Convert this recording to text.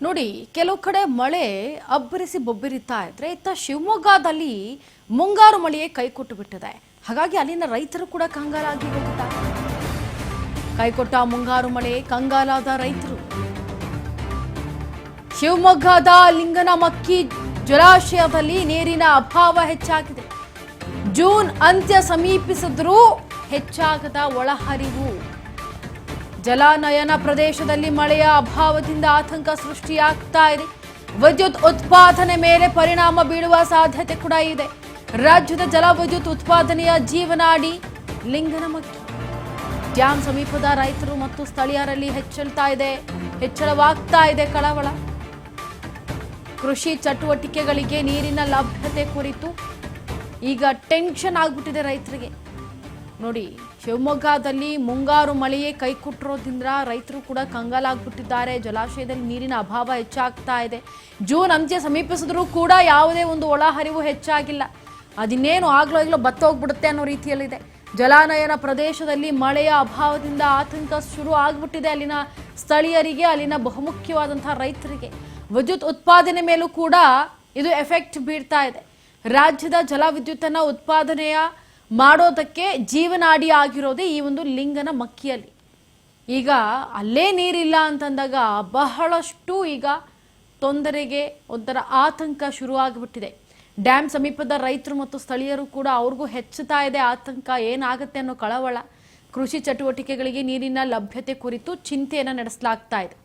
ನೋಡಿ, ಕೆಲವು ಕಡೆ ಮಳೆ ಅಬ್ಬರಿಸಿ ಬೊಬ್ಬರಿತಾ ಇದ್ರೆ ಇತ್ತ ಶಿವಮೊಗ್ಗದಲ್ಲಿ ಮುಂಗಾರು ಮಳೆಯೇ ಕೈಕೊಟ್ಟು ಬಿಟ್ಟಿದೆ. ಹಾಗಾಗಿ ಅಲ್ಲಿನ ರೈತರು ಕೂಡ ಕಂಗಾಲಾಗಿ ಹೋಗಿದ್ದಾರೆ. ಕೈಕೊಟ್ಟ ಮುಂಗಾರು ಮಳೆ ಕಂಗಾಲಾದ ರೈತರು. ಶಿವಮೊಗ್ಗದ ಲಿಂಗನಮಕ್ಕಿ ಜಲಾಶಯದಲ್ಲಿ ನೀರಿನ ಅಭಾವ ಹೆಚ್ಚಾಗಿದೆ. ಜೂನ್ ಅಂತ್ಯ ಸಮೀಪಿಸಿದ್ರೂ ಹೆಚ್ಚಾಗದ ಒಳಹರಿವು. ಜಲಾನಯನ ಪ್ರದೇಶದಲ್ಲಿ ಮಳೆಯ ಅಭಾವದಿಂದ ಆತಂಕ ಸೃಷ್ಟಿಯಾಗ್ತಾ ಇದೆ. ವಿದ್ಯುತ್ ಉತ್ಪಾದನೆ ಮೇಲೆ ಪರಿಣಾಮ ಬೀಳುವ ಸಾಧ್ಯತೆ ಕೂಡ ಇದೆ. ರಾಜ್ಯದ ಜಲವಿದ್ಯುತ್ ಉತ್ಪಾದನೆಯ ಜೀವನಾಡಿ ಲಿಂಗನಮಕ್ಕಿ. ಡ್ಯಾಂ ಸಮೀಪದ ರೈತರು ಮತ್ತು ಸ್ಥಳೀಯರಲ್ಲಿ ಹೆಚ್ಚಳವಾಗ್ತಾ ಇದೆ ಕಳವಳ. ಕೃಷಿ ಚಟುವಟಿಕೆಗಳಿಗೆ ನೀರಿನ ಲಭ್ಯತೆ ಕುರಿತು ಈಗ ಟೆನ್ಷನ್ ಆಗ್ಬಿಟ್ಟಿದೆ ರೈತರಿಗೆ. ನೋಡಿ, ಶಿವಮೊಗ್ಗದಲ್ಲಿ ಮುಂಗಾರು ಮಳೆಯೇ ಕೈಕೊಟ್ಟಿರೋದ್ರಿಂದ ರೈತರು ಕೂಡ ಕಂಗಾಲಾಗ್ಬಿಟ್ಟಿದ್ದಾರೆ. ಜಲಾಶಯದಲ್ಲಿ ನೀರಿನ ಅಭಾವ ಹೆಚ್ಚಾಗ್ತಾ ಇದೆ. ಜೂನ್ ಅಂತ್ಯ ಸಮೀಪಿಸಿದ್ರೂ ಕೂಡ ಯಾವುದೇ ಒಂದು ಒಳಹರಿವು ಹೆಚ್ಚಾಗಿಲ್ಲ. ಅದಿನ್ನೇನು ಆಗ್ಲೋ ಬತ್ತ ಹೋಗ್ಬಿಡುತ್ತೆ ಅನ್ನೋ ರೀತಿಯಲ್ಲಿದೆ. ಜಲಾನಯನ ಪ್ರದೇಶದಲ್ಲಿ ಮಳೆಯ ಅಭಾವದಿಂದ ಆತಂಕ ಶುರು ಆಗ್ಬಿಟ್ಟಿದೆ ಅಲ್ಲಿನ ಸ್ಥಳೀಯರಿಗೆ, ಅಲ್ಲಿನ ಬಹುಮುಖ್ಯವಾದಂತಹ ರೈತರಿಗೆ. ವಿದ್ಯುತ್ ಉತ್ಪಾದನೆ ಮೇಲೂ ಕೂಡ ಇದು ಎಫೆಕ್ಟ್ ಬೀರ್ತಾ ಇದೆ. ರಾಜ್ಯದ ಜಲವಿದ್ಯುತ್ತನ್ನ ಉತ್ಪಾದನೆಯ ಮಾಡೋದಕ್ಕೆ ಜೀವನಾಡಿ ಆಗಿರೋದೇ ಈ ಒಂದು ಲಿಂಗನಮಕ್ಕಿಯಲ್ಲಿ. ಈಗ ಅಲ್ಲೇ ನೀರಿಲ್ಲ ಅಂತಂದಾಗ ಬಹಳಷ್ಟು ಈಗ ತೊಂದರೆಗೆ ಒಂಥರ ಆತಂಕ ಶುರುವಾಗ್ಬಿಟ್ಟಿದೆ. ಡ್ಯಾಮ್ ಸಮೀಪದ ರೈತರು ಮತ್ತು ಸ್ಥಳೀಯರು ಕೂಡ ಅವ್ರಿಗೂ ಹೆಚ್ಚುತ್ತಾ ಇದೆ ಆತಂಕ. ಏನಾಗುತ್ತೆ ಅನ್ನೋ ಕಳವಳ. ಕೃಷಿ ಚಟುವಟಿಕೆಗಳಿಗೆ ನೀರಿನ ಲಭ್ಯತೆ ಕುರಿತು ಚಿಂತೆಯನ್ನು ನಡೆಸಲಾಗ್ತಾ ಇದೆ.